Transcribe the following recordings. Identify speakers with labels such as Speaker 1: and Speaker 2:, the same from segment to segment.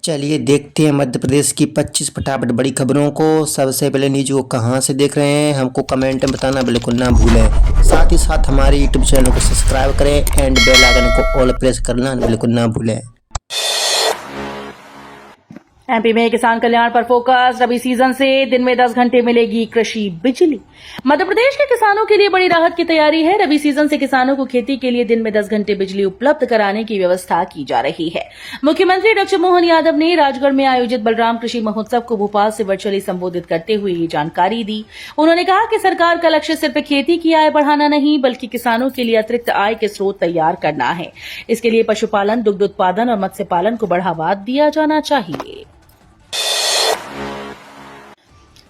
Speaker 1: चलिए देखते हैं मध्य प्रदेश की 25 फटाफट बड़ी खबरों को। सबसे पहले न्यूज को कहां से देख रहे हैं हमको कमेंट में बताना बिल्कुल ना भूलें। साथ ही साथ हमारे यूट्यूब चैनल को सब्सक्राइब करें एंड बेल आइकन को ऑल प्रेस करना बिल्कुल ना भूलें।
Speaker 2: एमपी में किसान कल्याण पर फोकस। रबी सीजन से दिन में 10 घंटे मिलेगी कृषि बिजली। मध्य प्रदेश के किसानों के लिए बड़ी राहत की तैयारी है। रबी सीजन से किसानों को खेती के लिए दिन में 10 घंटे बिजली उपलब्ध कराने की व्यवस्था की जा रही है। मुख्यमंत्री डॉ मोहन यादव ने राजगढ़ में आयोजित बलराम कृषि महोत्सव को भोपाल से वर्चुअली संबोधित करते हुए ये जानकारी दी। उन्होंने कहा कि सरकार का लक्ष्य सिर्फ खेती की आय बढ़ाना नहीं बल्कि किसानों के लिए अतिरिक्त आय के स्रोत तैयार करना है। इसके लिए पशुपालन, दुग्ध उत्पादन और मत्स्य पालन को बढ़ावा दिया जाना चाहिए।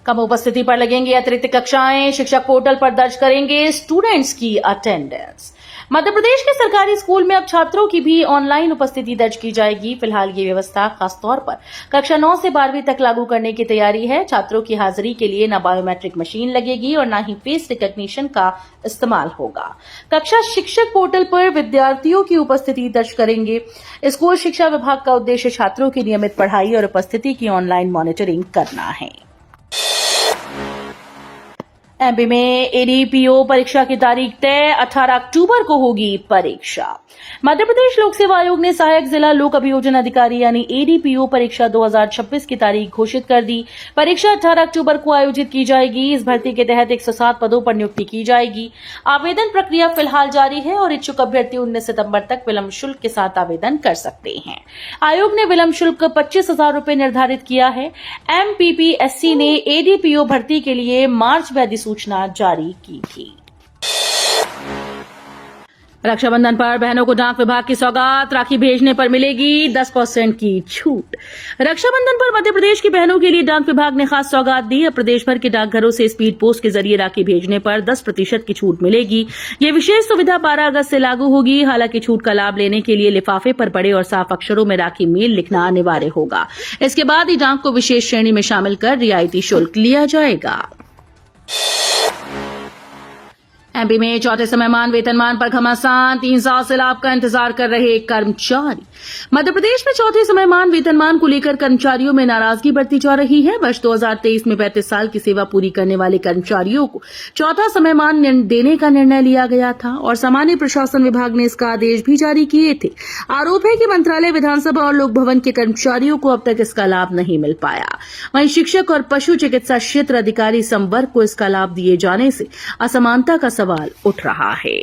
Speaker 2: कम उपस्थिति पर लगेंगी अतिरिक्त कक्षाएं। शिक्षक पोर्टल पर दर्ज करेंगे स्टूडेंट्स की अटेंडेंस। मध्य प्रदेश के सरकारी स्कूल में अब छात्रों की भी ऑनलाइन उपस्थिति दर्ज की जाएगी। फिलहाल ये व्यवस्था खासतौर पर कक्षा 9 से 12वीं तक लागू करने की तैयारी है। छात्रों की हाजिरी के लिए न बायोमेट्रिक मशीन लगेगी और न ही फेस रिकॉग्निशन का इस्तेमाल होगा। कक्षा शिक्षक पोर्टल पर विद्यार्थियों की उपस्थिति दर्ज करेंगे। स्कूल शिक्षा विभाग का उद्देश्य छात्रों की नियमित पढ़ाई और उपस्थिति की ऑनलाइन मॉनिटरिंग करना है। एमपी में एडीपीओ परीक्षा की तारीख तय। 18 अक्टूबर को होगी परीक्षा। मध्य प्रदेश लोक सेवा आयोग ने सहायक जिला लोक अभियोजन अधिकारी यानी एडीपीओ परीक्षा 2026 की तारीख घोषित कर दी। परीक्षा 18 अक्टूबर को आयोजित की जाएगी। इस भर्ती के तहत 107 पदों पर नियुक्ति की जाएगी। आवेदन प्रक्रिया फिलहाल जारी है और इच्छुक अभ्यर्थी 19 सितंबर तक विलंब शुल्क के साथ आवेदन कर सकते हैं। आयोग ने विलंब शुल्क 25,000 रुपए निर्धारित किया है। एमपीपीएससी ने एडीपीओ भर्ती के लिए मार्च में अधिसूचना जारी की थी। रक्षाबंधन पर बहनों को डाक विभाग की सौगात। राखी भेजने पर मिलेगी 10% की छूट। रक्षाबंधन पर मध्य प्रदेश की बहनों के लिए डाक विभाग ने खास सौगात दी। अब प्रदेश भर के डाकघरों से स्पीड पोस्ट के जरिए राखी भेजने पर 10% की छूट मिलेगी। ये विशेष सुविधा 12 अगस्त से लागू होगी। हालांकि छूट का लाभ लेने के लिए लिफाफे पर बड़े और साफ अक्षरों में राखी मेल लिखना अनिवार्य होगा। इसके बाद ही डाक को विशेष श्रेणी में शामिल कर रियायती शुल्क लिया जाएगा। एमपी में चौथे समयमान वेतनमान पर घमासान। 3 साल से लाभ का इंतजार कर रहे कर्मचारी। मध्य प्रदेश में चौथे समयमान वेतनमान को लेकर कर्मचारियों में नाराजगी बढ़ती जा रही है। वर्ष 2023 में 35 साल की सेवा पूरी करने वाले कर्मचारियों को चौथा समयमान देने का निर्णय लिया गया था और सामान्य प्रशासन विभाग ने इसका आदेश भी जारी किए थे। आरोप है कि मंत्रालय, विधानसभा और लोक भवन के कर्मचारियों को अब तक इसका लाभ नहीं मिल पाया। वहीं शिक्षक और पशु चिकित्सा क्षेत्र अधिकारी संवर्ग को इसका लाभ दिए जाने से असमानता का सवाल उठ रहा है।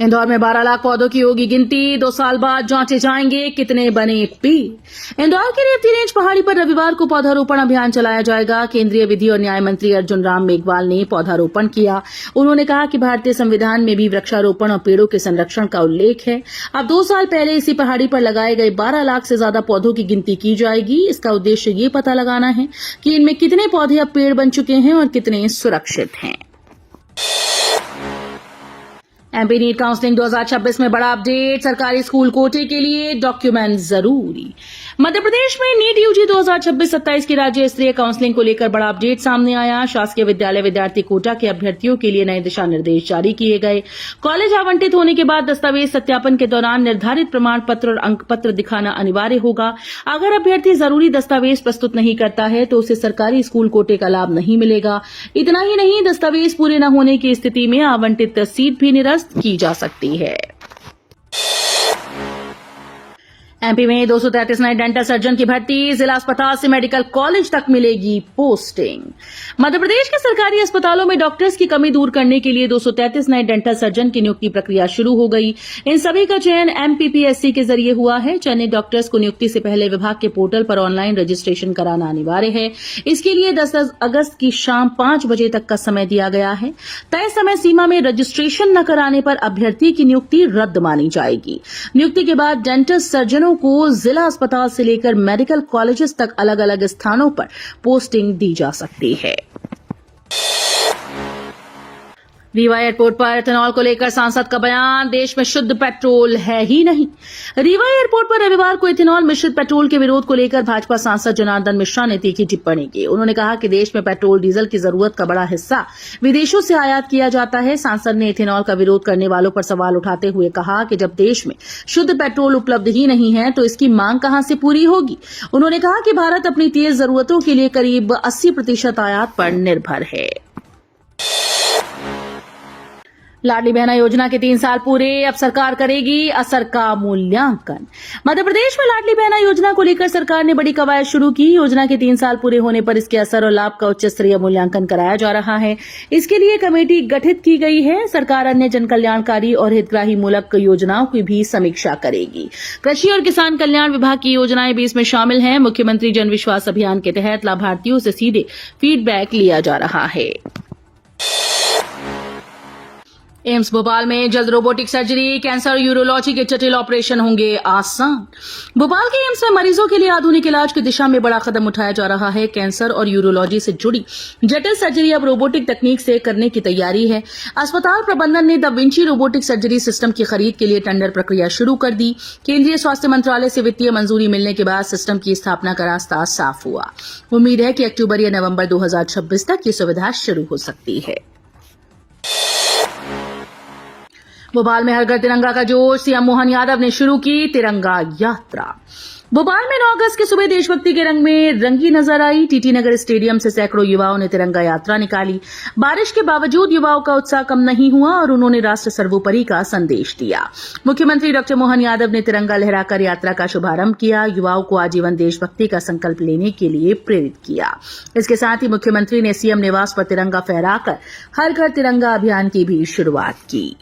Speaker 2: इंदौर में 12 लाख पौधों की होगी गिनती। 2 साल बाद जांचे जाएंगे कितने बने पेड़। इंदौर के रेवती रेंज पहाड़ी पर रविवार को पौधारोपण अभियान चलाया जाएगा। केंद्रीय विधि और न्याय मंत्री अर्जुन राम मेघवाल ने पौधारोपण किया। उन्होंने कहा कि भारतीय संविधान में भी वृक्षारोपण और पेड़ों के संरक्षण का उल्लेख है। अब 2 साल पहले इसी पहाड़ी पर लगाए गए 12 लाख से ज्यादा पौधों की गिनती की जाएगी। इसका उद्देश्य ये पता लगाना है कि इनमें कितने पौधे अब पेड़ बन चुके हैं और कितने सुरक्षित हैं। एमपी नीट काउंसलिंग 2026 में बड़ा अपडेट। सरकारी स्कूल कोटे के लिए डॉक्यूमेंट जरूरी। मध्य प्रदेश में नीट यूजी 2026-27 की राज्य स्तरीय काउंसलिंग को लेकर बड़ा अपडेट सामने आया। शासकीय विद्यालय विद्यार्थी कोटा के अभ्यर्थियों के लिए नए दिशा निर्देश जारी किए गए। कॉलेज आवंटित होने के बाद दस्तावेज सत्यापन के दौरान निर्धारित प्रमाण पत्र और अंक पत्र दिखाना अनिवार्य होगा। अगर अभ्यर्थी जरूरी दस्तावेज प्रस्तुत नहीं करता है तो उसे सरकारी स्कूल कोटे का लाभ नहीं मिलेगा। इतना ही नहीं, दस्तावेज पूरे न होने की स्थिति में आवंटित सीट भी निरस्त की जा सकती है। एमपी में 233 नए डेंटल सर्जन की भर्ती। जिला अस्पताल से मेडिकल कॉलेज तक मिलेगी पोस्टिंग। मध्य प्रदेश के सरकारी अस्पतालों में डॉक्टर्स की कमी दूर करने के लिए 233 नए डेंटल सर्जन की नियुक्ति प्रक्रिया शुरू हो गई। इन सभी का चयन एमपीपीएससी के जरिए हुआ है। चयनित डॉक्टर्स को नियुक्ति से पहले विभाग के पोर्टल पर ऑनलाइन रजिस्ट्रेशन कराना अनिवार्य है। इसके लिए 10 अगस्त की शाम 5 बजे तक का समय दिया गया है। तय समय सीमा में रजिस्ट्रेशन न कराने पर अभ्यर्थी की नियुक्ति रद्द मानी जाएगी। नियुक्ति के बाद डेंटल सर्जनों को जिला अस्पताल से लेकर मेडिकल कॉलेजेस तक अलग अलग स्थानों पर पोस्टिंग दी जा सकती है। रीवा एयरपोर्ट पर एथेनॉल को लेकर सांसद का बयान, देश में शुद्ध पेट्रोल है ही नहीं। रीवा एयरपोर्ट पर रविवार को एथेनॉल मिश्रित पेट्रोल के विरोध को लेकर भाजपा सांसद जनार्दन मिश्रा ने तीखी टिप्पणी की। उन्होंने कहा कि देश में पेट्रोल डीजल की जरूरत का बड़ा हिस्सा विदेशों से आयात किया जाता है। सांसद ने एथेनॉल का विरोध करने वालों पर सवाल उठाते हुए कहा कि जब देश में शुद्ध पेट्रोल उपलब्ध ही नहीं है तो इसकी मांग कहां से पूरी होगी। उन्होंने कहा कि भारत अपनी तेज जरूरतों के लिए करीब 80% आयात पर निर्भर है। लाडली बहना योजना के 3 साल पूरे, अब सरकार करेगी असर का मूल्यांकन। मध्य प्रदेश में लाडली बहना योजना को लेकर सरकार ने बड़ी कवायद शुरू की। योजना के 3 साल पूरे होने पर इसके असर और लाभ का उच्च स्तरीय मूल्यांकन कराया जा रहा है। इसके लिए कमेटी गठित की गई है। सरकार अन्य जन कल्याणकारी और हितग्राही मूलक योजनाओं की भी समीक्षा करेगी। कृषि और किसान कल्याण विभाग की योजनाएं भी इसमें शामिल हैं। मुख्यमंत्री जन विश्वास अभियान के तहत लाभार्थियों से सीधे फीडबैक लिया जा रहा है। एम्स भोपाल में जल्द रोबोटिक सर्जरी, कैंसर और यूरोलॉजी के जटिल ऑपरेशन होंगे आसान। भोपाल के एम्स में मरीजों के लिए आधुनिक इलाज की दिशा में बड़ा कदम उठाया जा रहा है। कैंसर और यूरोलॉजी से जुड़ी जटिल सर्जरी अब रोबोटिक तकनीक से करने की तैयारी है। अस्पताल प्रबंधन ने the Vinci robotic surgery system की खरीद के लिए टेंडर प्रक्रिया शुरू कर दी। केंद्रीय स्वास्थ्य मंत्रालय से वित्तीय मंजूरी मिलने के बाद सिस्टम की स्थापना का रास्ता साफ हुआ। उम्मीद है कि अक्टूबर या नवंबर 2026 तक ये सुविधा शुरू हो सकती है। भोपाल में हर घर तिरंगा का जोश, सीएम मोहन यादव ने शुरू की तिरंगा यात्रा। भोपाल में 9 अगस्त की सुबह देशभक्ति के रंग में रंगी नजर आई। टीटी नगर स्टेडियम से सैकड़ों युवाओं ने तिरंगा यात्रा निकाली। बारिश के बावजूद युवाओं का उत्साह कम नहीं हुआ और उन्होंने राष्ट्र सर्वोपरि का संदेश दिया। मुख्यमंत्री डॉक्टर मोहन यादव ने तिरंगा लहराकर यात्रा का शुभारंभ किया। युवाओं को आजीवन देशभक्ति का संकल्प लेने के लिए प्रेरित किया। इसके साथ ही मुख्यमंत्री ने सीएम निवास पर तिरंगा फहराकर हर घर तिरंगा अभियान की भी शुरुआत की।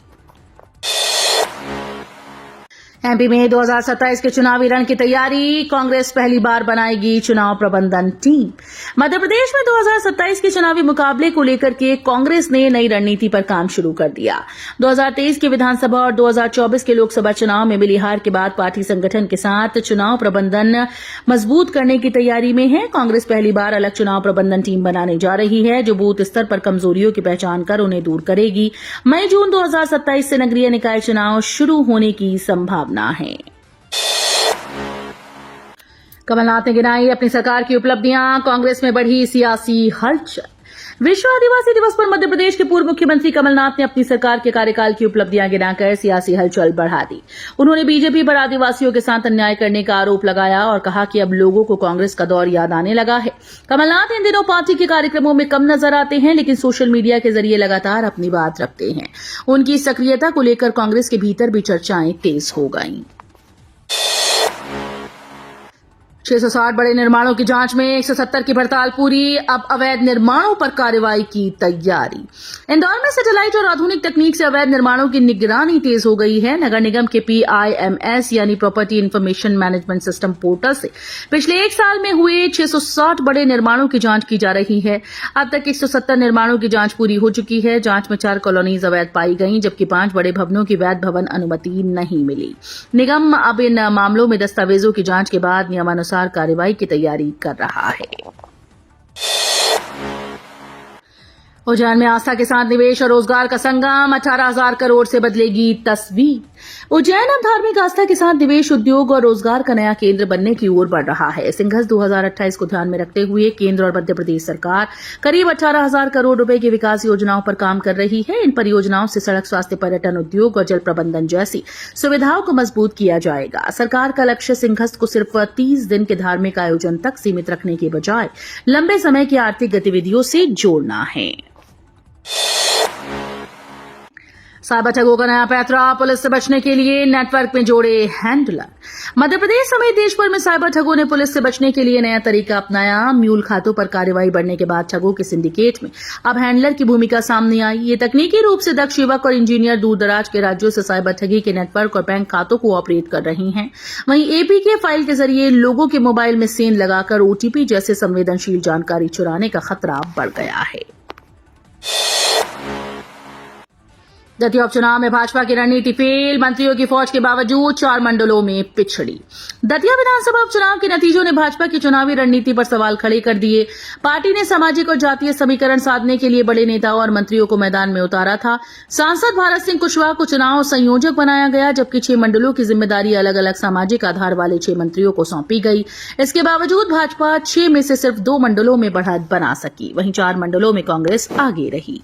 Speaker 2: एमपी में 2027 के चुनावी रण की तैयारी, कांग्रेस पहली बार बनाएगी चुनाव प्रबंधन टीम। मध्य प्रदेश में 2027 के चुनावी मुकाबले को लेकर के कांग्रेस ने नई रणनीति पर काम शुरू कर दिया। 2023 के विधानसभा और 2024 के लोकसभा चुनाव में मिली हार के बाद पार्टी संगठन के साथ चुनाव प्रबंधन मजबूत करने की तैयारी में है। कांग्रेस पहली बार अलग चुनाव प्रबंधन टीम बनाने जा रही है, जो बूथ स्तर पर कमजोरियों की पहचान कर उन्हें दूर करेगी। मई जून 2027 से नगरीय निकाय चुनाव शुरू होने की संभावना है। कमलनाथ ने गिनाई अपनी सरकार की उपलब्धियां, कांग्रेस में बढ़ी सियासी हलचल। विश्व आदिवासी दिवस पर मध्य प्रदेश के पूर्व मुख्यमंत्री कमलनाथ ने अपनी सरकार के कार्यकाल की उपलब्धियां गिनाकर सियासी हलचल बढ़ा दी। उन्होंने बीजेपी पर आदिवासियों के साथ अन्याय करने का आरोप लगाया और कहा कि अब लोगों को कांग्रेस का दौर याद आने लगा है। कमलनाथ इन दिनों पार्टी के कार्यक्रमों में कम नजर आते हैं, लेकिन सोशल मीडिया के जरिए लगातार अपनी बात रखते हैं। उनकी सक्रियता को लेकर कांग्रेस के भीतर भी चर्चाएं तेज हो गईं। 660 बड़े निर्माणों की जांच में 170 की पड़ताल पूरी, अब अवैध निर्माणों पर कार्रवाई की तैयारी। इंदौर में सैटेलाइट और आधुनिक तकनीक से अवैध निर्माणों की निगरानी तेज हो गई है। नगर निगम के PIMS यानी property information management system portal से पिछले 1 साल में हुए 660 बड़े निर्माणों की जांच की जा रही है। अब तक 170 निर्माणों की जांच पूरी हो चुकी है। जांच में 4 कॉलोनीज अवैध पाई गई, जबकि 5 बड़े भवनों की वैध भवन अनुमति नहीं मिली। निगम अब इन मामलों में दस्तावेजों की जांच के बाद नियमानुसार कार्रवाई की तैयारी कर रहा है। उज्जैन में आस्था के साथ निवेश और रोजगार का संगम, 18,000 करोड़ से बदलेगी तस्वीर। उज्जैन अब धार्मिक आस्था के साथ निवेश, उद्योग और रोजगार का नया केंद्र बनने की ओर बढ़ रहा है। सिंघस 2028 को ध्यान में रखते हुए केंद्र और मध्य प्रदेश सरकार करीब 18,000 करोड़ रुपए की विकास योजनाओं पर काम कर रही है। इन परियोजनाओं से सड़क, स्वास्थ्य, पर्यटन, उद्योग और जल प्रबंधन जैसी सुविधाओं को मजबूत किया जाएगा। सरकार का लक्ष्य सिंघस को सिर्फ 30 दिन के धार्मिक आयोजन तक सीमित रखने के बजाय लंबे समय की आर्थिक गतिविधियों से जोड़ना है। साइबर ठगों का नया पैंतरा, पुलिस से बचने के लिए नेटवर्क में जोड़े हैंडलर। मध्य प्रदेश समेत देश भर में साइबर ठगों ने पुलिस से बचने के लिए नया तरीका अपनाया। म्यूल खातों पर कार्रवाई बढ़ने के बाद ठगों के सिंडिकेट में अब हैंडलर की भूमिका सामने आई। ये तकनीकी रूप से दक्ष युवक और इंजीनियर दूर दराज के राज्यों से साइबर ठगी के नेटवर्क और बैंक खातों को ऑपरेट कर रही हैं। वहीं APK फाइल के जरिए लोगों के मोबाइल में सेंध लगाकर OTP जैसे संवेदनशील जानकारी चुराने का खतरा बढ़ गया है। दतिया उपचुनाव में भाजपा की रणनीति फेल, मंत्रियों की फौज के बावजूद 4 मंडलों में पिछड़ी। दतिया विधानसभा उपचुनाव के नतीजों ने भाजपा की चुनावी रणनीति पर सवाल खड़े कर दिए। पार्टी ने सामाजिक और जातीय समीकरण साधने के लिए बड़े नेताओं और मंत्रियों को मैदान में उतारा था। सांसद भारत सिंह कुशवाहा को चुनाव संयोजक बनाया गया, जबकि 6 मंडलों की जिम्मेदारी अलग अलग सामाजिक आधार वाले 6 मंत्रियों को सौंपी गई। इसके बावजूद भाजपा 6 में से सिर्फ 2 मंडलों में बढ़त बना सकी, वहीं 4 मंडलों में कांग्रेस आगे रही।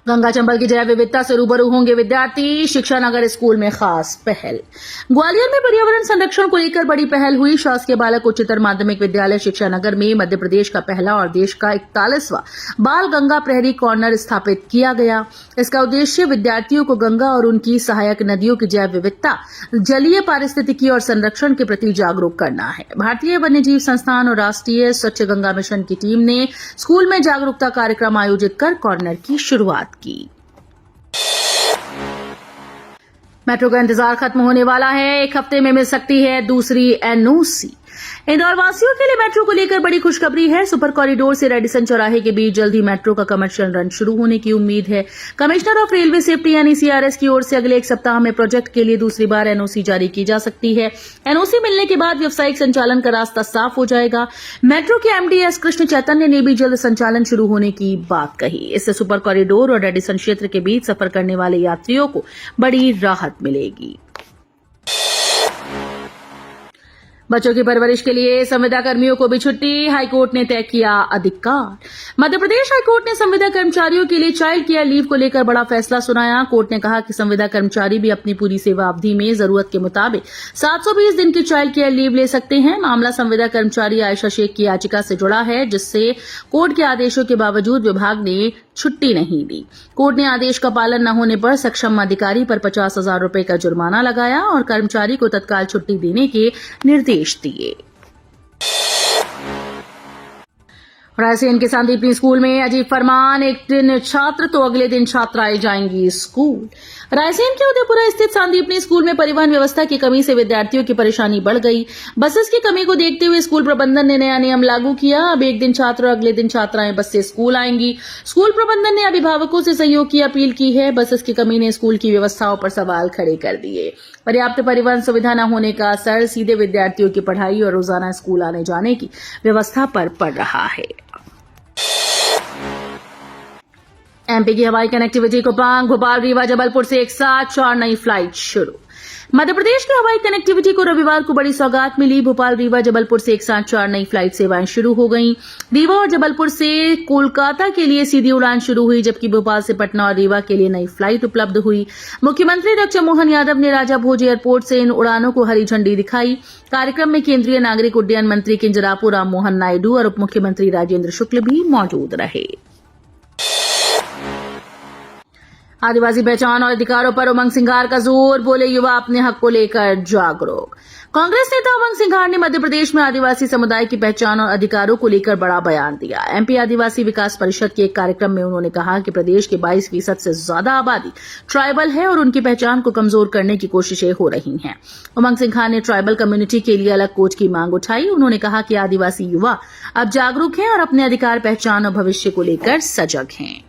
Speaker 2: गंगा चंबल की जैव विविधता से रूबरू होंगे विद्यार्थी, शिक्षा नगर स्कूल में खास पहल। ग्वालियर में पर्यावरण संरक्षण को लेकर बड़ी पहल हुई। शासकीय बालक उच्चतर माध्यमिक विद्यालय शिक्षा नगर में मध्य प्रदेश का पहला और देश का 41वां बाल गंगा प्रहरी कॉर्नर स्थापित किया गया। इसका उद्देश्य विद्यार्थियों को गंगा और उनकी सहायक नदियों की जैव विविधता, जलीय पारिस्थितिकी और संरक्षण के प्रति जागरूक करना है। भारतीय वन्यजीव संस्थान और राष्ट्रीय स्वच्छ गंगा मिशन की टीम ने स्कूल में जागरूकता कार्यक्रम आयोजित कर कॉर्नर की शुरुआत की। मेट्रो का इंतजार खत्म होने वाला है, 1 हफ्ते में मिल सकती है दूसरी एनओसी। इंदौर वासियों के लिए मेट्रो को लेकर बड़ी खुशखबरी है। सुपर कॉरिडोर से रेडिसन चौराहे के बीच जल्द ही मेट्रो का कमर्शियल रन शुरू होने की उम्मीद है। कमिश्नर ऑफ रेलवे सेफ्टी यानी सीआरएस की ओर से अगले 1 सप्ताह में प्रोजेक्ट के लिए दूसरी बार एनओसी जारी की जा सकती है। एनओसी मिलने के बाद व्यावसायिक संचालन का रास्ता साफ हो जाएगा। मेट्रो के एमडी एस कृष्ण चैतन्य ने भी जल्द संचालन शुरू होने की बात कही। इससे सुपर कॉरिडोर और रेडिसन क्षेत्र के बीच सफर करने वाले यात्रियों को बड़ी राहत मिलेगी। बच्चों की परवरिश के लिए संविदा कर्मियों को भी छुट्टी, हाईकोर्ट ने तय किया अधिकार। मध्य प्रदेश हाईकोर्ट ने संविदा कर्मचारियों के लिए चाइल्ड केयर लीव को लेकर बड़ा फैसला सुनाया। कोर्ट ने कहा कि संविदा कर्मचारी भी अपनी पूरी सेवा अवधि में जरूरत के मुताबिक 720 दिन की चाइल्ड केयर लीव ले सकते हैं। मामला संविदा कर्मचारी आयशा शेख की याचिका से जुड़ा है, जिससे कोर्ट के आदेशों के बावजूद विभाग ने छुट्टी नहीं दी। कोर्ट ने आदेश का पालन न होने पर सक्षम अधिकारी पर 50,000 रुपए का जुर्माना लगाया और कर्मचारी को तत्काल छुट्टी देने के निर्देश दिए। रायसेन के संदीपनी स्कूल में अजीब फरमान, एक दिन छात्र तो अगले दिन छात्राएं जाएंगी स्कूल। रायसेन के उदयपुरा स्थित संदीपनी स्कूल में परिवहन व्यवस्था की कमी से विद्यार्थियों की परेशानी बढ़ गई। बसेस की कमी को देखते हुए स्कूल प्रबंधन ने नया नियम लागू किया। अब एक दिन छात्र और अगले दिन छात्राएं बस से स्कूल आएंगी। स्कूल प्रबंधन ने अभिभावकों से सहयोग की अपील की है। बसेस की कमी ने स्कूल की व्यवस्थाओं पर सवाल खड़े कर दिए। पर्याप्त परिवहन सुविधा न होने का असर सीधे विद्यार्थियों की पढ़ाई और रोजाना स्कूल आने जाने की व्यवस्था पर पड़ रहा है। एमपी की हवाई कनेक्टिविटी को पांग, भोपाल रीवा जबलपुर से एक साथ 4 नई फ्लाइट शुरू। मध्य प्रदेश की हवाई कनेक्टिविटी को रविवार को बड़ी सौगात मिली। भोपाल रीवा जबलपुर से एक साथ 4 नई फ्लाइट सेवाएं शुरू हो गईं। रीवा और जबलपुर से कोलकाता के लिए सीधी उड़ान शुरू हुई, जबकि भोपाल से पटना और रीवा के लिए नई फ्लाइट उपलब्ध हुई। मुख्यमंत्री डॉ मोहन यादव ने राजा भोज एयरपोर्ट से इन उड़ानों को हरी झंडी दिखाई। कार्यक्रम में केंद्रीय नागरिक उड्डयन मंत्री किंजरापू राम मोहन नायडू और उप मुख्यमंत्री राजेंद्र शुक्ल भी मौजूद रहे। आदिवासी पहचान और अधिकारों पर उमंग सिंघार का जोर, बोले युवा अपने हक को लेकर जागरूक। कांग्रेस नेता उमंग सिंघार ने मध्य प्रदेश में आदिवासी समुदाय की पहचान और अधिकारों को लेकर बड़ा बयान दिया। एमपी आदिवासी विकास परिषद के एक कार्यक्रम में उन्होंने कहा कि प्रदेश की 22% से ज्यादा आबादी ट्राइबल है और उनकी पहचान को कमजोर करने की कोशिशें हो रही हैं। उमंग सिंघार ने ट्राइबल कम्युनिटी के लिए अलग कोच की मांग उठाई। उन्होंने कहा कि आदिवासी युवा अब जागरूक हैं और अपने अधिकार, पहचान और भविष्य को लेकर सजग हैं।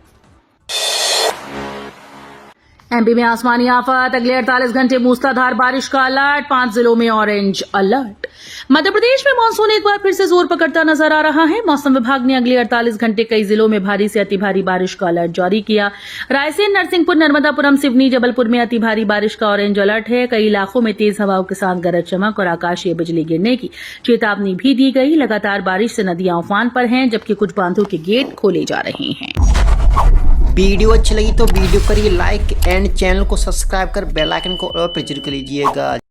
Speaker 2: एमपी में आसमानी आफत, अगले 48 घंटे मूसलाधार बारिश का अलर्ट, 5 जिलों में ऑरेंज अलर्ट। मध्य प्रदेश में मानसून एक बार फिर से जोर पकड़ता नजर आ रहा है। मौसम विभाग ने अगले 48 घंटे कई जिलों में भारी से अति भारी बारिश का अलर्ट जारी किया। रायसेन, नरसिंहपुर, नर्मदापुरम, सिवनी, जबलपुर में अति भारी बारिश का ऑरेंज अलर्ट है। कई इलाकों में तेज हवाओं के साथ गरज चमक और आकाशीय बिजली गिरने की चेतावनी भी दी गई। लगातार बारिश से नदियां उफान पर हैं, जबकि कुछ बांधों के गेट खोले जा रहे हैं।
Speaker 1: वीडियो अच्छी लगी तो वीडियो करिए लाइक एंड चैनल को सब्सक्राइब कर बेल आइकन को और प्रेस कर लीजिएगा।